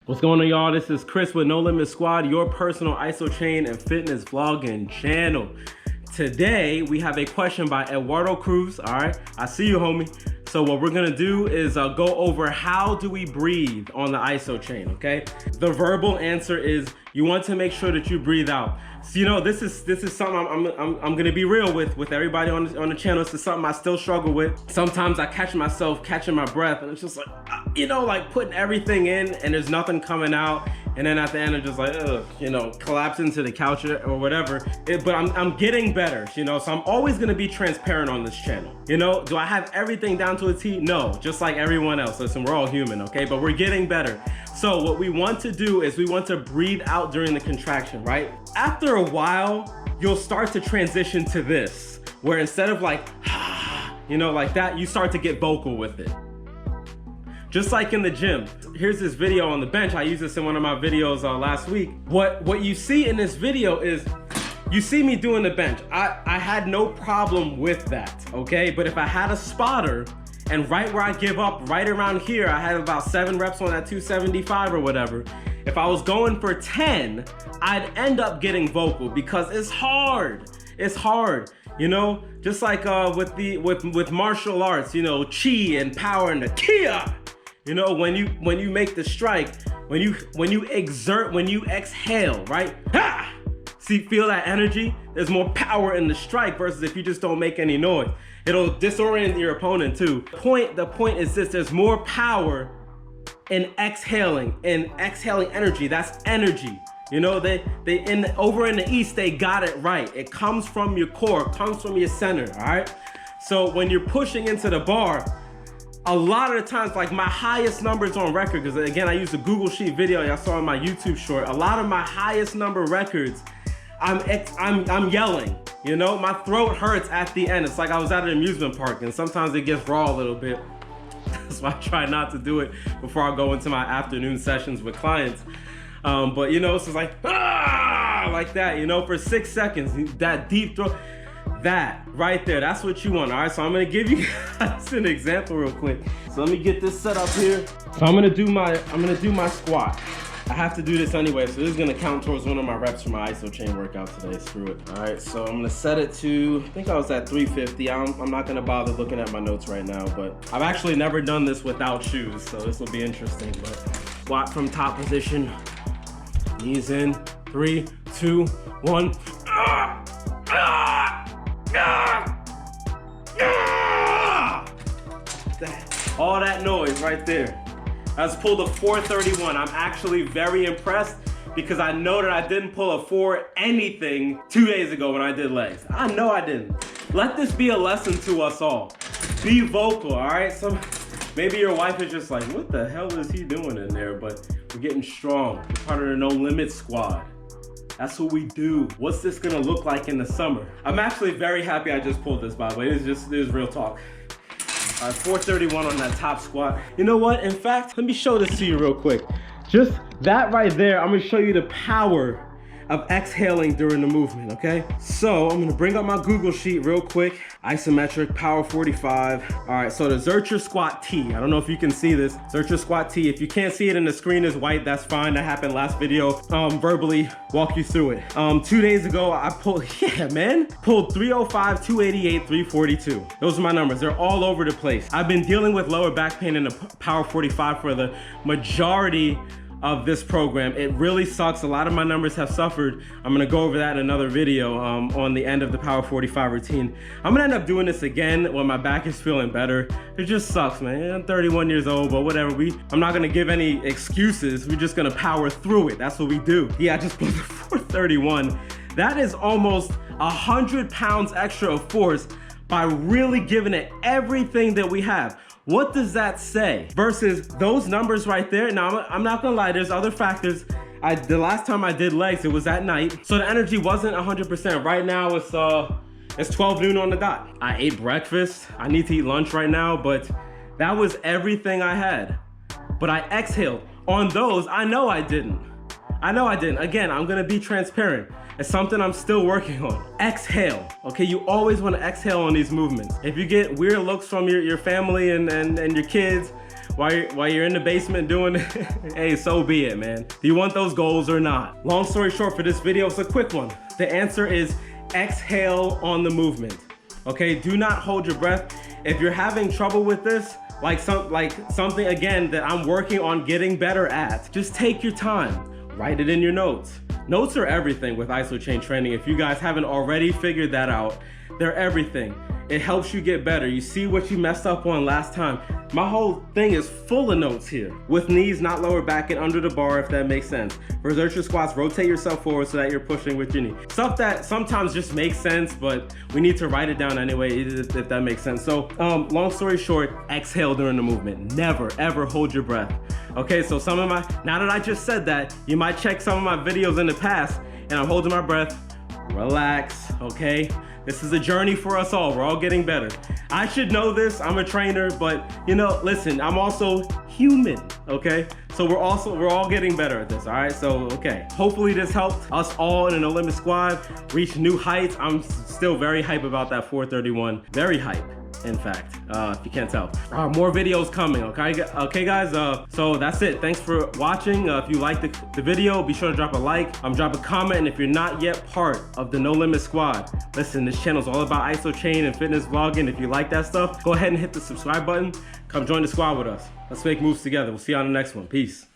What's going on, y'all? This is Chris with No Limit Squad, your personal Isochain and fitness vlogging channel. Today, we have a question by Eduardo Cruz. All right, I see you, homie. So what we're gonna do is go over how do we breathe on the Isochain, okay? The verbal answer is you want to make sure that you breathe out. So, you know, this is something I'm gonna be real with everybody on the channel. This is something I still struggle with. Sometimes I catch myself catching my breath and it's just like, you know, like putting everything in and there's nothing coming out. And then at the end, I'm just like, ugh, you know, collapse into the couch or whatever. But I'm getting better, you know, so I'm always gonna be transparent on this channel. You know, do I have everything down to a T? No, just like everyone else. Listen, we're all human, okay? But we're getting better. So what we want to do is we want to breathe out during the contraction, right? After a while, you'll start to transition to this, where instead of like, you know, like that, you start to get vocal with it. Just like in the gym. Here's this video on the bench. I used this in one of my videos last week. What you see in this video is, you see me doing the bench. I had no problem with that, okay? But if I had a spotter, and right where I give up, right around here, I had about 7 reps on that 275 or whatever. If I was going for 10, I'd end up getting vocal because it's hard. It's hard, you know? Just like with martial arts, you know, chi and power and the kia. You know, when you make the strike, when you exert, when you exhale, right? Ha! See, feel that energy? There's more power in the strike versus if you just don't make any noise. It'll disorient your opponent too. The point is this, there's more power in exhaling energy. That's energy. You know, over in the East, they got it right. It comes from your core, it comes from your center, all right? So when you're pushing into the bar, a lot of the times, like my highest numbers on record, because again, I used a Google Sheet video y'all saw in my YouTube short, a lot of my highest number records, I'm yelling, you know? My throat hurts at the end. It's like I was at an amusement park and sometimes it gets raw a little bit. So I try not to do it before I go into my afternoon sessions with clients. But you know, it's just like, like that, you know, for 6 seconds, that deep throat, that right there, that's what you want. All right, so I'm gonna give you guys an example real quick. So let me get this set up here. So I'm gonna do my squat. I have to do this anyway, so this is gonna count towards one of my reps for my Isochain workout today. Screw it. All right, so I'm gonna set it to, I think I was at 350. I'm not gonna bother looking at my notes right now, but I've actually never done this without shoes, so this will be interesting. But squat from top position, knees in, 3, 2, 1. All that noise right there. I just pulled a 431. I'm actually very impressed because I know that I didn't pull a 4 anything 2 days ago when I did legs. I know I didn't. Let this be a lesson to us all. Be vocal, all right? So maybe your wife is just like, what the hell is he doing in there? But we're getting strong. We're part of the No Limit Squad. That's what we do. What's this gonna look like in the summer? I'm actually very happy I just pulled this, by the way. This is real talk. 431 on that top squat. You know what? In fact, let me show this to you real quick. Just that right there, I'm gonna show you the power of exhaling during the movement, okay? So I'm gonna bring up my Google Sheet real quick. Isometric, power 45. All right, so the Zercher squat T. I don't know if you can see this. Zercher squat T. If you can't see it and the screen is white, that's fine. That happened last video. Verbally walk you through it. 2 days ago, I pulled 305, 288, 342. Those are my numbers. They're all over the place. I've been dealing with lower back pain in the power 45 for the majority of this program. It really sucks. A lot of my numbers have suffered. I'm gonna go over that in another video on the end of the power 45 routine. I'm gonna end up doing this again when my back is feeling better. It just sucks, man. I'm 31 years old, but whatever. I'm not gonna give any excuses. We're just gonna power through it. That's what we do. Yeah, I just pulled a 431. That is almost 100 pounds extra of force by really giving it everything that we have. What does that say? Versus those numbers right there. Now, I'm not gonna lie, there's other factors. The last time I did legs, it was at night. So the energy wasn't 100%. Right now, it's 12 noon on the dot. I ate breakfast. I need to eat lunch right now, but that was everything I had. But I exhaled. On those, I know I didn't. Again, I'm gonna be transparent. It's something I'm still working on. Exhale, okay? You always wanna exhale on these movements. If you get weird looks from your family and your kids, while you're in the basement doing it, hey, so be it, man. Do you want those goals or not? Long story short for this video, it's a quick one. The answer is exhale on the movement. Okay, do not hold your breath. If you're having trouble with this, like something again that I'm working on getting better at, just take your time, write it in your notes. Notes are everything with Isochain training. If you guys haven't already figured that out, they're everything. It helps you get better. You see what you messed up on last time. My whole thing is full of notes here. With knees, not lower back and under the bar, if that makes sense. For isometric squats, rotate yourself forward so that you're pushing with your knee. Stuff that sometimes just makes sense, but we need to write it down anyway, if that makes sense. So, long story short, exhale during the movement. Never, ever hold your breath. Okay, so now that I just said that, you might check some of my videos in the past, and I'm holding my breath. Relax, okay? This is a journey for us all. We're all getting better. I should know this. I'm a trainer, but you know, listen, I'm also human, okay? So we're all getting better at this, all right? So, okay. Hopefully this helped us all in an No Limit Squad reach new heights. I'm still very hype about that 431. Very hype, in fact, if you can't tell. More videos coming, okay? Okay, guys, so that's it. Thanks for watching. If you liked the video, be sure to drop a like, drop a comment, and if you're not yet part of the No Limit Squad, listen, this channel is all about Isochain and fitness vlogging. If you like that stuff, go ahead and hit the subscribe button. Come join the squad with us. Let's make moves together. We'll see you on the next one. Peace.